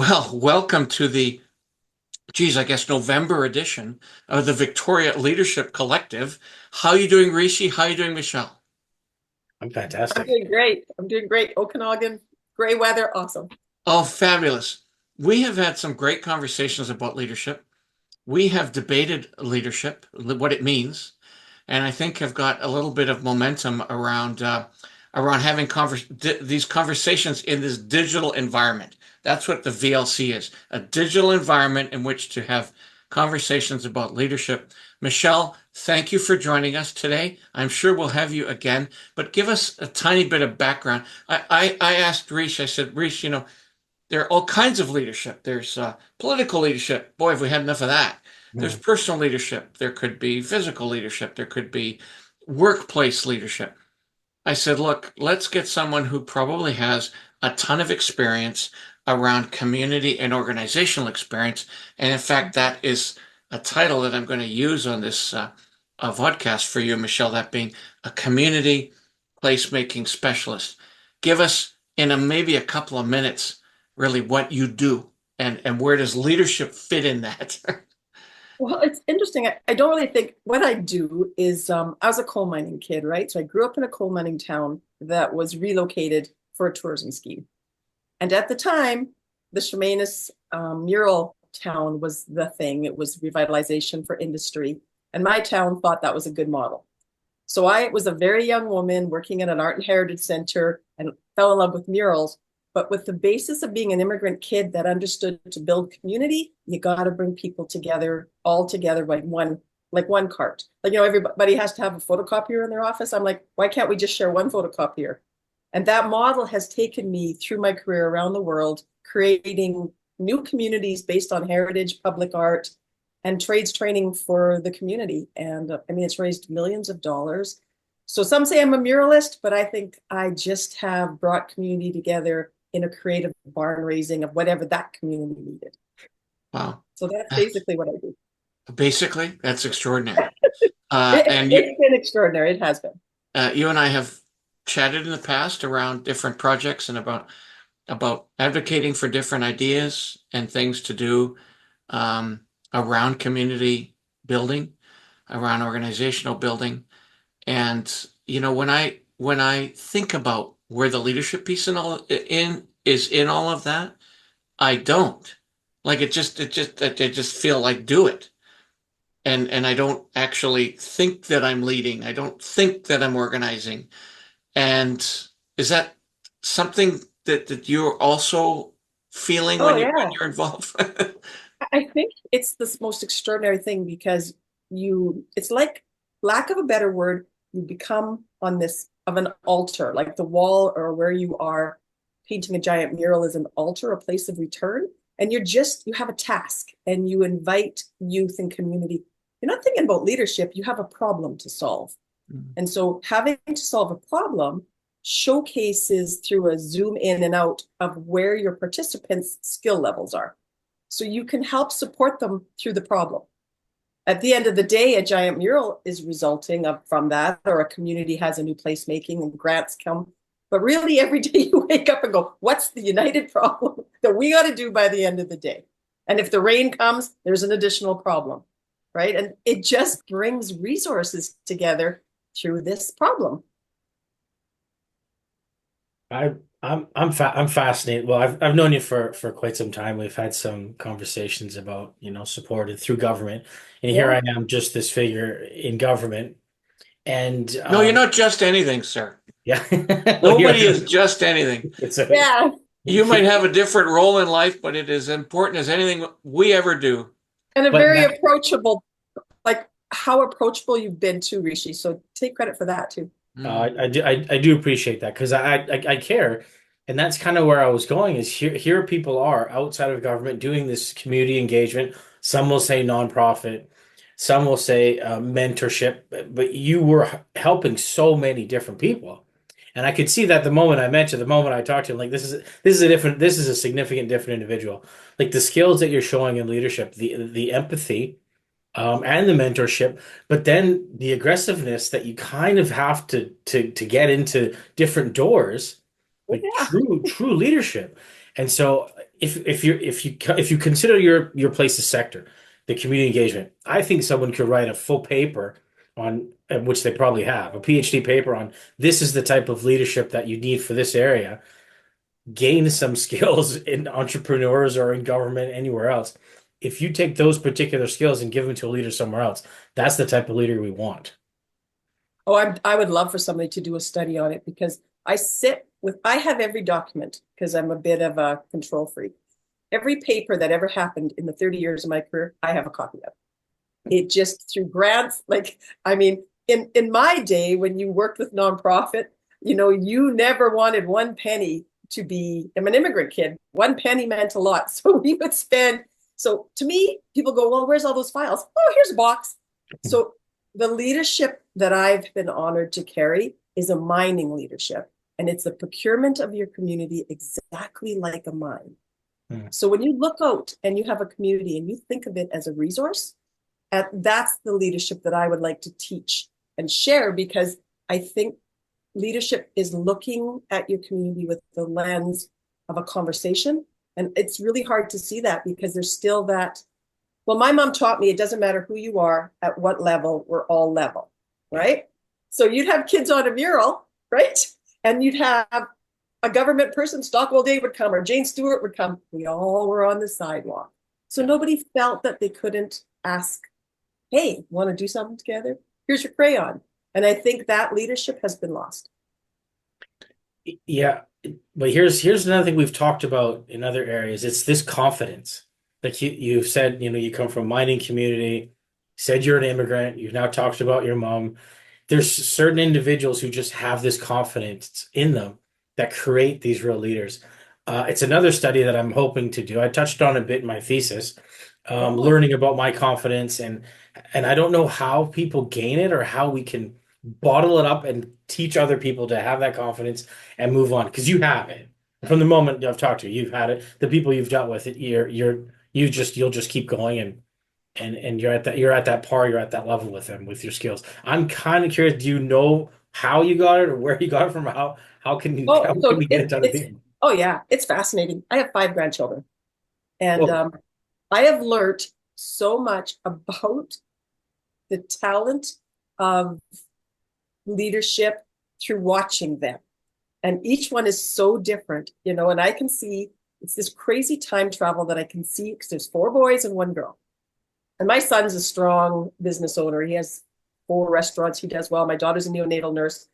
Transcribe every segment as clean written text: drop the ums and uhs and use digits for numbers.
Well, welcome to the, I guess November edition of the Victoria Leadership Collective. How you doing, Rishi? How you doing, Michelle? I'm I'm fantastic. doing great. I'm doing great. Okanagan, gray weather, awesome. Oh, fabulous. We have had some great conversations about leadership. We have debated leadership, what it means, and I think have got a little bit of momentum around having these conversations in this digital environment. That's what the VLC is, a digital environment in which to have conversations about leadership. Michelle, thank you for joining us today. I'm sure we'll have you again, but give us a tiny bit of background. I asked Rish, I said, Rish, there are all kinds of leadership. There's political leadership. Boy, have we had enough of that. There's Mhm. personal leadership. There could be physical leadership. There could be workplace leadership. I said, look, let's get someone who probably has a ton of experience around community and organizational experience. And in fact, that is a title that I'm going to use on this podcast for you, Michelle, that being a community placemaking specialist. Give us maybe a couple of minutes, really what you do and where does leadership fit in that? Well, it's interesting. I don't really think what I do is I was a coal mining kid, right? So I grew up in a coal mining town that was relocated for a tourism scheme. And at the time, the Chemainus mural town was the thing. It was revitalization for industry. And my town thought that was a good model. So I was a very young woman working at an art and heritage center and fell in love with murals. But with the basis of being an immigrant kid that understood to build community, you got to bring people together, all together like one cart. Like, everybody has to have a photocopier in their office. I'm like, why can't we just share one photocopier? And that model has taken me through my career around the world, creating new communities based on heritage, public art, and trades training for the community. And I mean, it's raised millions of dollars. So some say I'm a muralist, but I think I just have brought community together in a creative barn raising of whatever that community needed. Wow. So that's basically what I do. Basically, that's extraordinary. It, And it's been extraordinary. It has been. you and I have chatted in the past around different projects and about advocating for different ideas and things to do around community building, around organizational building. And when I think about where the leadership piece in all of that, I don't. Like I just feel like do it. And I don't actually think that I'm leading. I don't think that I'm organizing. And is that something that you're also feeling Oh, when yeah. you're involved? I think it's this most extraordinary thing because it's like, lack of a better word, you become on this of an altar, like the wall or where you are painting a giant mural is an altar, a place of return. And you have a task and you invite youth and community. You're not thinking about leadership, you have a problem to solve. And so having to solve a problem showcases through a zoom in and out of where your participants' skill levels are. So you can help support them through the problem. At the end of the day, a giant mural is resulting from that, or a community has a new placemaking and grants come. But really, every day you wake up and go, what's the united problem that we got to do by the end of the day? And if the rain comes, there's an additional problem, right? And it just brings resources together through this problem. I I'm fascinated. Well, I've known you for quite some time. We've had some conversations about, supported through government. And here Yeah. I am, just this figure in government. And No, you're not just anything, sir. yeah. Well, here I Nobody is am. just anything. It's a Yeah. You might have a different role in life, but it is important as anything we ever do. And a but very that approachable, like how approachable you've been too, Rishi. So take credit for that too. Mm. I do appreciate that because I care. And that's kind of where I was going is here people are outside of government doing this community engagement. Some will say nonprofit, some will say mentorship, but you were helping so many different people. And I could see that the moment I talked to him, like this is a significant different individual. Like the skills that you're showing in leadership, the empathy, and the mentorship, but then the aggressiveness that you kind of have to get into different doors, like Yeah. true leadership. And so, if you consider your place's sector, the community engagement, I think someone could write a full paper on, which they probably have, a PhD paper on this is the type of leadership that you need for this area, gain some skills in entrepreneurs or in government, anywhere else. If you take those particular skills and give them to a leader somewhere else, that's the type of leader we want. Oh, I would love for somebody to do a study on it because I have every document because I'm a bit of a control freak. Every paper that ever happened in the 30 years of my career, I have a copy of. It just through grants, like, I mean, in my day when you worked with nonprofit, you never wanted one penny to be, I'm an immigrant kid. One penny meant a lot. So we would spend, so to me, people go, well, where's all those files? Oh, here's a box. So the leadership that I've been honored to carry is a mining leadership. And it's the procurement of your community exactly like a mine. So when you look out and you have a community and you think of it as a resource, that's the leadership that I would like to teach and share because I think leadership is looking at your community with the lens of a conversation. And it's really hard to see that because there's still that. Well, my mom taught me it doesn't matter who you are, at what level, we're all level, right? So you'd have kids on a mural, right? And you'd have a government person, Stockwell Day would come or Jane Stewart would come. We all were on the sidewalk. So nobody felt that they couldn't ask, hey, want to do something together? Here's your crayon. And I think that leadership has been lost. Yeah, but here's another thing we've talked about in other areas. It's this confidence. Like you've said, you come from a mining community, said you're an immigrant, you've now talked about your mom. There's certain individuals who just have this confidence in them that create these real leaders. It's another study that I'm hoping to do. I touched on a bit in my thesis, learning about my confidence and I don't know how people gain it or how we can bottle it up and teach other people to have that confidence and move on because you have it from the moment I've talked to you. You've had it. The people you've dealt with, you'll just keep going and you're at that par, you're at that level with them with your skills. I'm kind of curious. Do you know how you got it or where you got it from? How can how can we get it done? Oh yeah, it's fascinating. I have 5 grandchildren, and Well, I have learned so much about the talent of leadership through watching them. And each one is so different, and I can see it's this crazy time travel that I can see because there's 4 boys and 1 girl. And my son's a strong business owner. He has 4 restaurants. He does well. My daughter's a neonatal nurse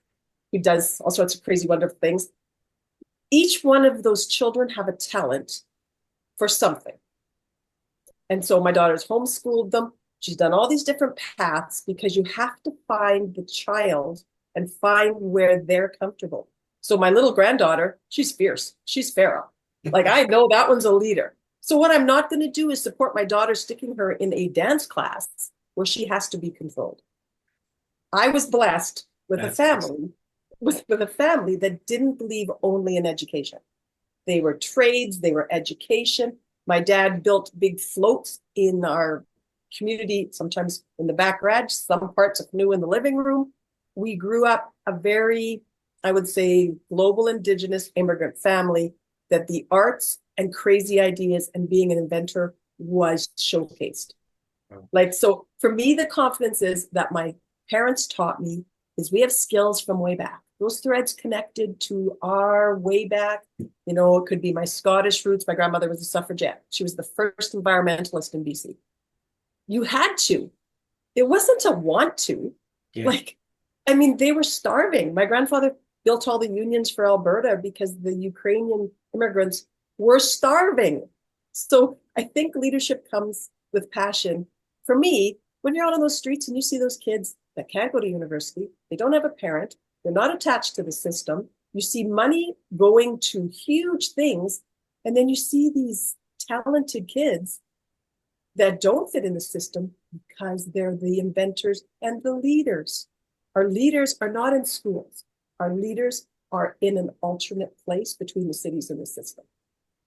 who does all sorts of crazy, wonderful things. Each one of those children have a talent for something. And so my daughter's homeschooled them. She's done all these different paths because you have to find the child and find where they're comfortable. So my little granddaughter, she's fierce. She's feral. Like I know that one's a leader. So what I'm not going to do is support my daughter sticking her in a dance class where she has to be controlled. I was blessed with a family with a family that didn't believe only in education. They were trades, they were education. My dad built big floats in our community, sometimes in the back garage, some parts of canoe in the living room. We grew up a very, I would say, global Indigenous immigrant family that the arts and crazy ideas and being an inventor was showcased. Like, so for me, the confidence is that my parents taught me is we have skills from way back. Those threads connected to our way back, it could be my Scottish roots. My grandmother was a suffragette. She was the first environmentalist in BC. You had to. It wasn't a want to. Yeah. They were starving. My grandfather built all the unions for Alberta because the Ukrainian immigrants were starving. So I think leadership comes with passion. For me, when you're out on those streets and you see those kids that can't go to university, they don't have a parent, they're not attached to the system. You see money going to huge things. And then you see these talented kids that don't fit in the system because they're the inventors and the leaders. Our leaders are not in schools. Our leaders are in an alternate place between the cities and the system.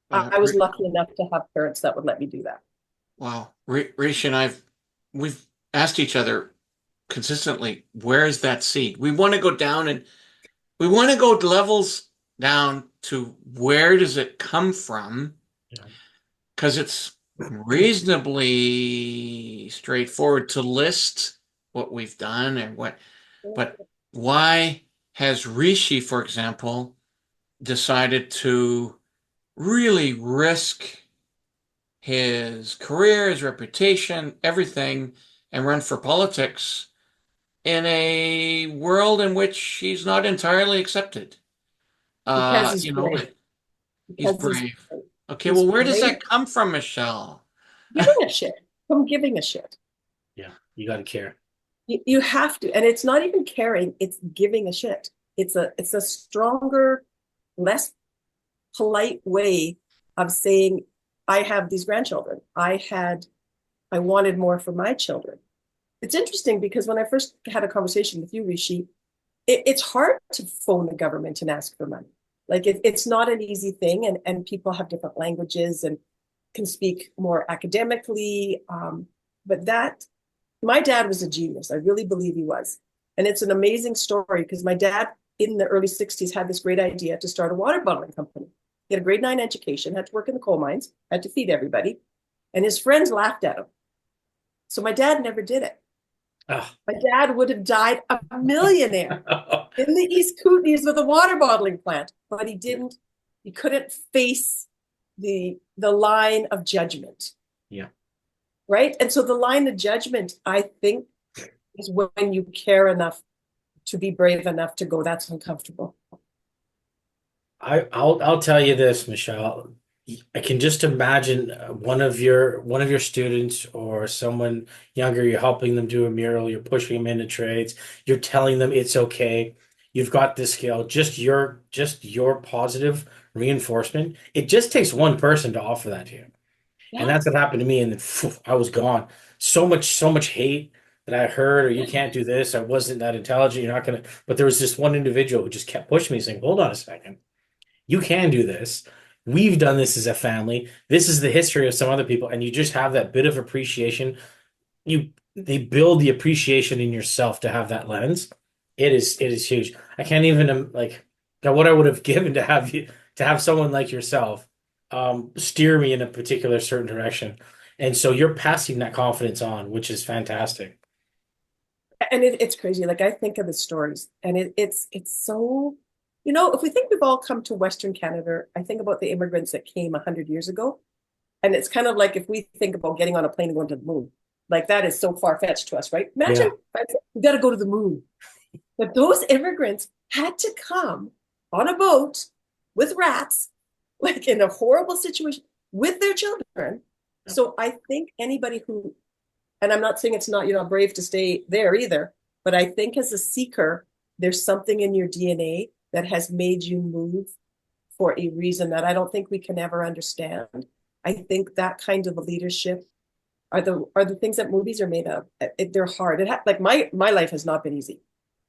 I was lucky enough to have parents that would let me do that. Wow. Rishi and we've asked each other consistently, where is that seed? We want to go down and we want to go levels down to where does it come from? Yeah. because it's reasonably straightforward to list what we've done and what, but why has Rishi, for example, decided to really risk his career, his reputation, everything, and run for politics in a world in which he's not entirely accepted? Because he's You know, brave. he's Because brave. Okay, he's well, where does brave. that come from, Michelle? Giving a shit. From giving a shit. Yeah, you got to care. You have to, and it's not even caring, it's giving a shit. It's a stronger, less polite way of saying, I have these grandchildren. I wanted more for my children. It's interesting because when I first had a conversation with you, Rishi, it's hard to phone the government and ask for money. Like it's not an easy thing, and people have different languages and can speak more academically. But that my dad was a genius. I really believe he was. And it's an amazing story because my dad in the early 60s had this great idea to start a water bottling company. He had a grade 9 education, had to work in the coal mines, had to feed everybody, and his friends laughed at him. So my dad never did it. Ah. My dad would have died a millionaire in the East Kootenays with a water bottling plant, but he didn't. He couldn't face the line of judgment. Yeah. Right. And so the line of judgment, I think, is when you care enough to be brave enough to go, that's uncomfortable. I'll tell you this, Michelle. I can just imagine one of your students or someone younger. You're helping them do a mural. You're pushing them into trades. You're telling them it's okay. You've got this skill. Just your positive reinforcement. It just takes one person to offer that to you. And Yeah. that's what happened to me. And then phew, I was gone. So much hate that I heard, or you can't do this. I wasn't that intelligent. You're not gonna. But there was this one individual who just kept pushing me, saying, "Hold on a second. You can do this. We've done this as a family. This is the history of some other people." And you just have that bit of appreciation. They build the appreciation in yourself to have that lens. It is huge. I can't even like what I would have given to have someone like yourself steer me in a particular certain direction. And so you're passing that confidence on, which is fantastic. And it's crazy. Like I think of the stories and it's so, if we think we've all come to Western Canada, I think about the immigrants that came 100 years ago. And it's kind of like if we think about getting on a plane and going to the moon, like that is so far-fetched to us, right? Yeah. Imagine we got to go to the moon. But those immigrants had to come on a boat with rats, like in a horrible situation with their children. So I think anybody who, and I'm not saying it's not, brave to stay there either, but I think as a seeker, there's something in your DNA that has made you move for a reason that I don't think we can ever understand. I think that kind of leadership are the things that movies are made of. They're hard. Like my life has not been easy.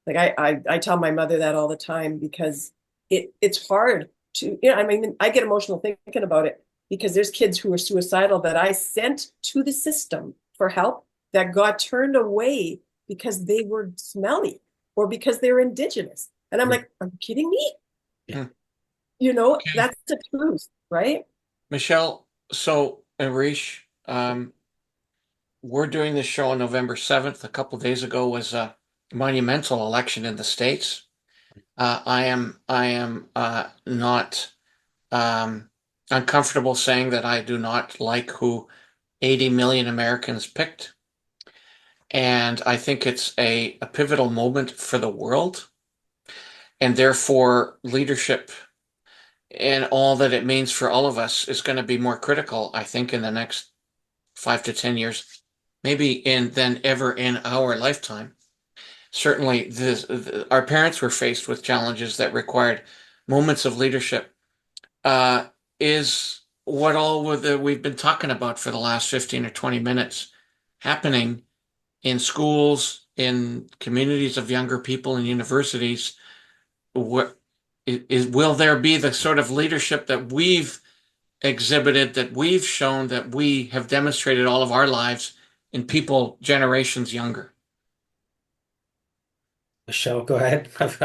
Like I tell my mother that all the time because it's hard to, I mean, I get emotional thinking about it because there's kids who are suicidal that I sent to the system for help that got turned away because they were smelly or because they were indigenous. And I'm like, are you kidding me? Yeah. Okay. That's the truth, right? Michelle, so, and Rish, we're doing this show on November 7th. A couple of days ago was a monumental election in the States. I am not uncomfortable saying that I do not like who 80 million Americans picked. And I think it's a pivotal moment for the world. And therefore, leadership and all that it means for all of us is going to be more critical, I think, in the next 5 to 10 years, maybe than ever in our lifetime. Certainly, our parents were faced with challenges that required moments of leadership. Uh, is what we've been talking about for the last 15 or 20 minutes happening in schools, in communities of younger people, in universities? What will there be the sort of leadership that we've exhibited, that we've shown, that we have demonstrated all of our lives in people generations younger? Michelle, go ahead. That's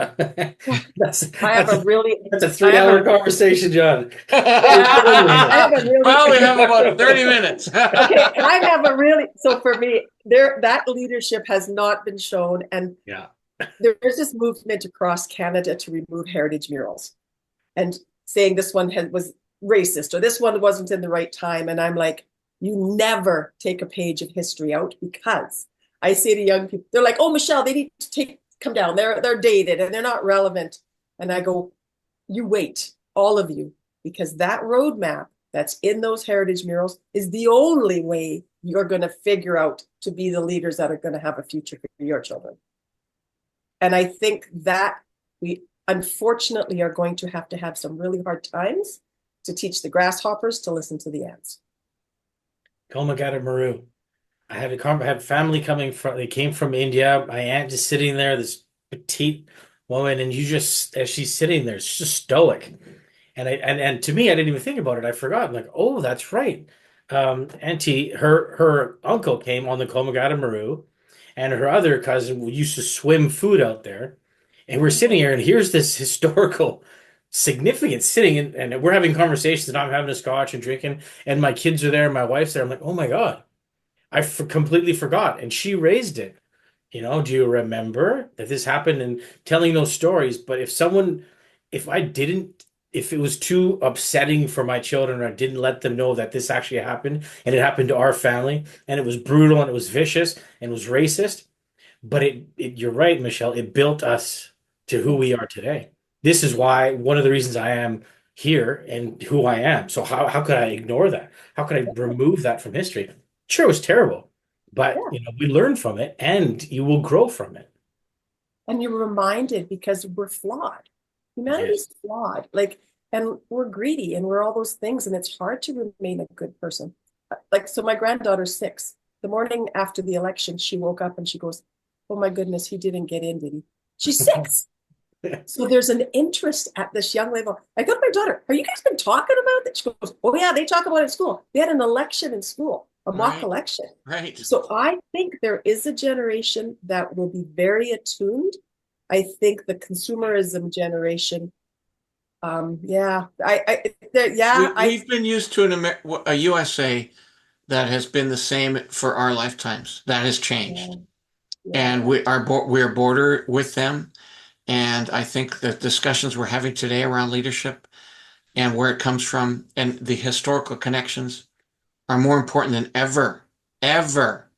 I have that's a a really, that's a I have a, 3 hour conversation, John. I have a really, Well, we have about 30 minutes. okay, I have a really, so for me, that leadership has not been shown. And Yeah. there's this movement across Canada to remove heritage murals and saying this one was racist or this one wasn't in the right time. And I'm like, you never take a page of history out, because I say to young people, they're like, oh, Michelle, they need to come down. They're dated and they're not relevant. And I go, you wait, all of you, because that roadmap that's in those heritage murals is the only way you're going to figure out to be the leaders that are going to have a future for your children. And I think that we unfortunately are going to have some really hard times to teach the grasshoppers to listen to the ants. Komagata Maru. I had family coming from, they came from India. My aunt just sitting there, this petite woman, and you just, as she's sitting there, it's just stoic. And to me, I didn't even think about it. I forgot. I'm like, oh, that's right. Auntie, her uncle came on the Komagata Maru, and her other cousin used to swim food out there. And we're sitting here, and here's this historical significance sitting in, and we're having conversations, and I'm having a scotch and drinking, and my kids are there, and my wife's there. I'm like, oh my God, completely forgot. And she raised it. Do you remember that this happened, and telling those stories? But if I didn't, if it was too upsetting for my children, or I didn't let them know that this actually happened, and it happened to our family, and it was brutal, and it was vicious, and it was racist, but you're right, Michelle, it built us to who we are today. This is why, one of the reasons I am here and who I am. So how could I ignore that? How could I remove that from history? Sure, it was terrible, but Yeah. we learn from it, and you will grow from it. And you're reminded, because we're flawed. Yes. Humanity's flawed. Like, and we're greedy and we're all those things. And it's hard to remain a good person. Like, so my granddaughter's 6. The morning after the election, she woke up and she goes, oh my goodness, he didn't get in, did he? She's 6. So there's an interest at this young level. I go to my daughter, are you guys been talking about that? She goes, oh yeah, they talk about it in school. They had an election in school, a mock Right, election. right. So I think there is a generation that will be very attuned. I think the consumerism generation, yeah, We've been used to a USA that has been the same for our lifetimes. That has yeah, changed. yeah. And we're border with them. And I think the discussions we're having today around leadership and where it comes from and the historical connections are more important than ever, ever.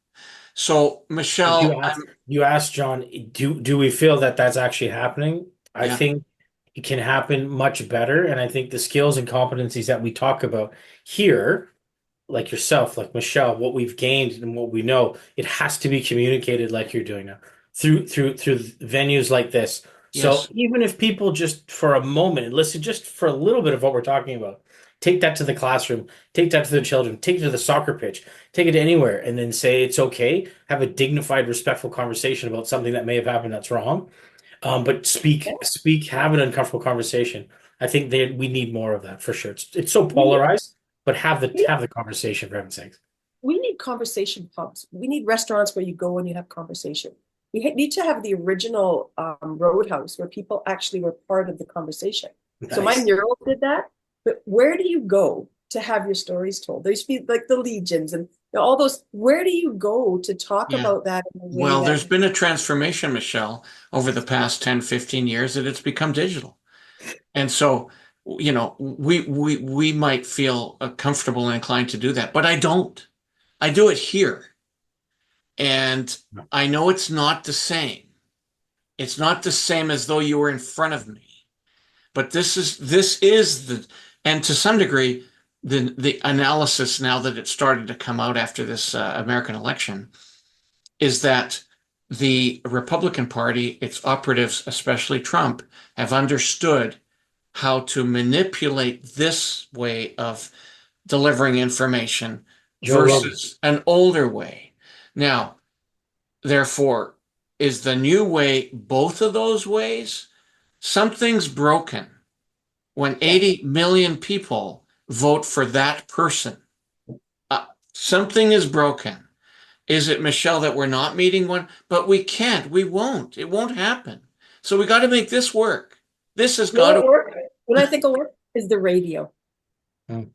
So, You Michelle, asked, you asked John, do we feel that that's actually happening? I yeah, think it can happen much better, and I think the skills and competencies that we talk about here, like yourself, like Michelle, what we've gained and what we know, it has to be communicated like you're doing now through venues like this. So yes, even if people just for a moment listen, just for a little bit of what we're talking about, take that to the classroom, take that to the children, take it to the soccer pitch, take it anywhere, and then say it's okay. Have a dignified, respectful conversation about something that may have happened that's wrong. But speak, have an uncomfortable conversation. I think we need more of that for sure. It's so We need, polarized, but have the we need, have the conversation for heaven's sakes. we need conversation pubs. We need restaurants where you go and you have conversation. We need to have the original Roadhouse where people actually were part of the conversation. So my Nice. mural did that. But where do you go to have your stories told? There used to be like the legions and all those. Where do you go to talk yeah. about that in a way Well, that, there's been a transformation, Michelle, over the past 10, 15 years that it's become digital. And so, we might feel comfortable and inclined to do that, but I don't. I do it here. And I know it's not the same. It's not the same as though you were in front of me. But this is and to some degree, the analysis now that it started to come out after this American election is that the Republican Party, its operatives, especially Trump, have understood how to manipulate this way of delivering information Joe Rogan. versus an older way. Now, therefore, is the new way both of those ways? Something's broken when yeah, 80 million people vote for that person. Uh, Something is broken. Is it, Michelle, that we're not meeting one? But we can't. We won't. It won't happen. So we got to make this work. This has You know got what to. work? What I think will work is the radio. Mm.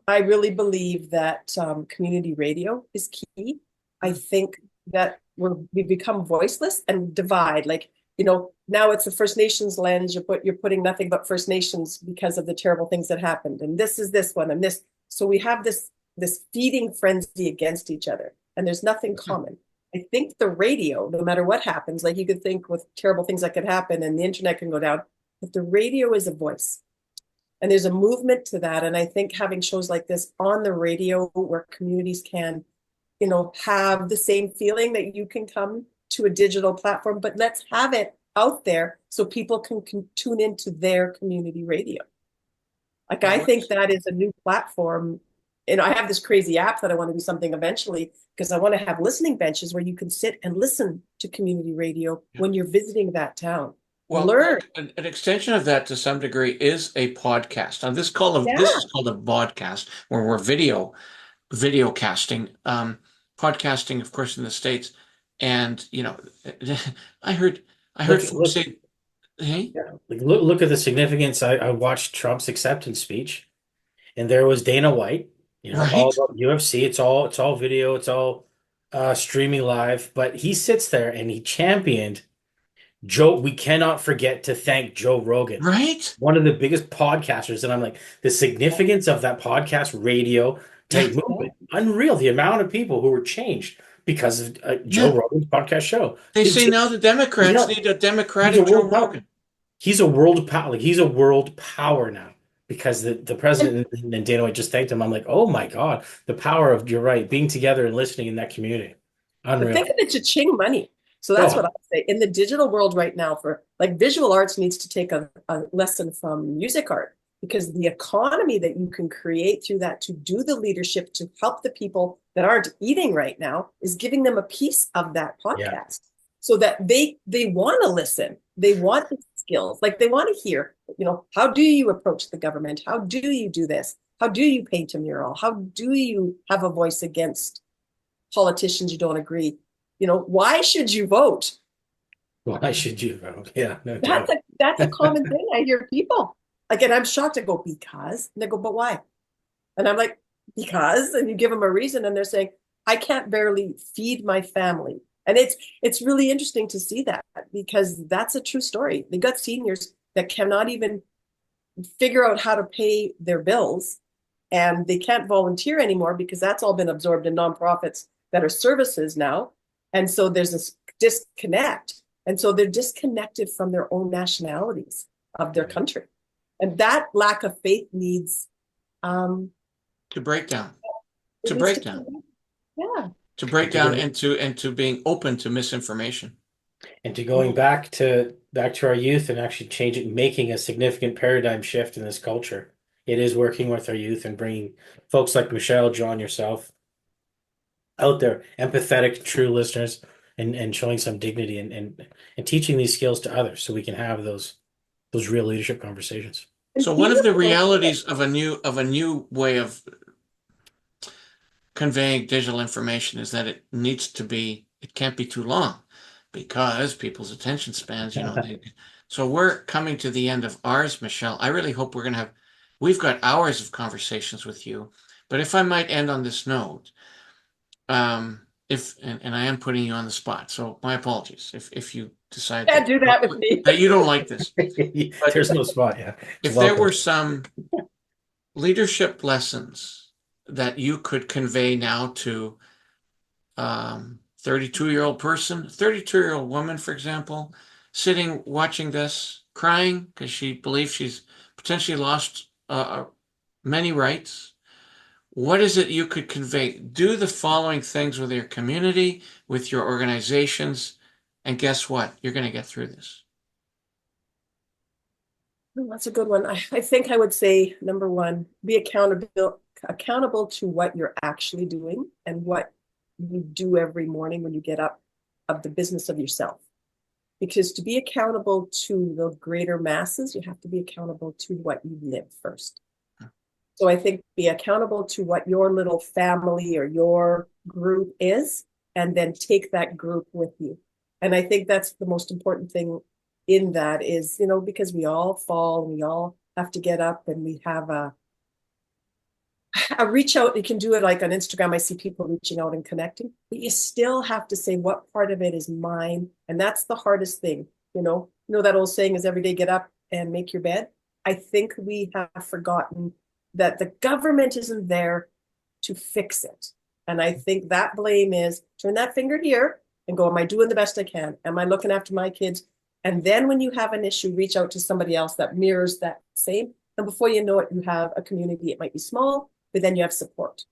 I really believe that community radio is key. I think that we become voiceless and divide. Like, now it's a First Nations lens. You're putting nothing but First Nations because of the terrible things that happened. And this is this one and this. So we have this feeding frenzy against each other, and there's nothing common. I think the radio, no matter what happens, like you could think with terrible things that could happen and the internet can go down, but the radio is a voice. And there's a movement to that. And I think having shows like this on the radio where communities can, have the same feeling that you can come to a digital platform, but let's have it out there so people can tune into their community radio. Like, I think that is a new platform. And I have this crazy app that I want to do something eventually because I want to have listening benches where you can sit and listen to community radio when you're visiting that town. Well, Learn. an extension of that to some degree is a podcast. Now, this Yeah. is called a podcast where we're video casting, podcasting, of course, in the States. And I heard folks say, "Hey, Yeah. Like look at the significance. I watched Trump's acceptance speech, and there was Dana White, all right, about UFC. It's all video, it's all streaming live. But he sits there and he championed Joe. We cannot forget to thank Joe Rogan, right, one of the biggest podcasters. And I'm like, the significance of that podcast radio yeah, type movement, unreal. The amount of people who were changed because of Joe yeah." Rogan's podcast show. They say now the Democrats Yeah, need a he's a Democratic Joe world power. Rogan. He's a world power. Like he's a world power now because the president and Dana White just thanked him. I'm like, oh my God, the power of, you're right, being together and listening in that community. But Unreal. think of it cha-ching money. So that's what Oh, I say. In the digital world right now, for like visual arts needs to take a lesson from music art, because the economy that you can create through that to do the leadership to help the people that aren't eating right now is giving them a piece of that yeah. podcast so that they want to listen. They want the skills. Like they want to hear, how do you approach the government? How do you do this? How do you paint a mural? How do you have a voice against politicians you don't agree? Why should you vote? Why should you vote? Yeah, no That's doubt. a common thing. I hear people like, and I'm shocked. I go, because, and they go, but why? And I'm like, because, and you give them a reason, and they're saying, I can't barely feed my family. And it's really interesting to see that, because that's a true story. They got seniors that cannot even figure out how to pay their bills, and they can't volunteer anymore because that's all been absorbed in nonprofits that are services now. And so there's this disconnect. And so they're disconnected from their own nationalities of their country. And that lack of faith needs To break down, it to needs break to down, yeah. to break down into being open to misinformation. And to going back to our youth and actually changing, making a significant paradigm shift in this culture. It is working with our youth and bringing folks like Michelle, John, yourself out there, empathetic, true listeners, and showing some dignity and teaching these skills to others so we can have those real leadership conversations. So one of the realities of a new way of conveying digital information is that it can't be too long, because people's attention spans, so we're coming to the end of ours, Michelle. I really hope we've got hours of conversations with you, but if I might end on this note, and I am putting you on the spot, so my apologies if you decide Can't do that with me. that you don't like this. But There's no spot, yeah. if there were some leadership lessons that you could convey now to 32-year-old person, 32-year-old woman, for example, sitting watching this, crying because she believes she's potentially lost many rights. What is it you could convey? Do the following things with your community, with your organizations, and guess what? You're going to get through this. That's a good one. I think I would say, number one, be accountable to what you're actually doing and what you do every morning when you get up, of the business of yourself. Because to be accountable to the greater masses, you have to be accountable to what you live first. So I think be accountable to what your little family or your group is, and then take that group with you. And I think that's the most important thing in that is, because we all fall, and we all have to get up, and we have a reach out. You can do it like on Instagram. I see people reaching out and connecting, but you still have to say what part of it is mine. And that's the hardest thing. That old saying is every day get up and make your bed. I think we have forgotten that the government isn't there to fix it. And I think that blame is turn that finger here and go, am I doing the best I can? Am I looking after my kids? And then when you have an issue, reach out to somebody else that mirrors that same. And before you know it, you have a community. It might be small, but then you have support.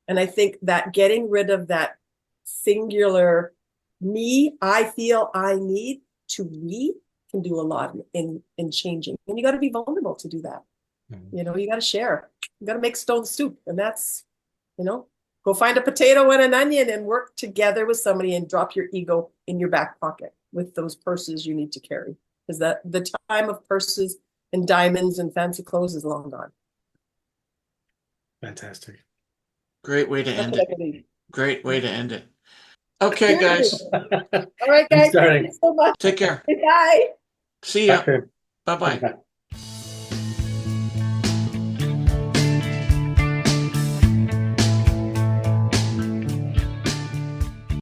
And I think that getting rid of that singular me, I feel, I need, to we can do a lot in changing. And you got to be vulnerable to do that. You got to share. You got to make stone soup. And that's, go find a potato and an onion and work together with somebody and drop your ego in your back pocket with those purses you need to carry. Because the time of purses and diamonds and fancy clothes is long gone. Fantastic. Great way to That's end what I it. believe. Great way to end it. Okay, guys. All right, guys. Thank you so much. Take care. Bye. See ya. Okay. Bye-bye. Bye.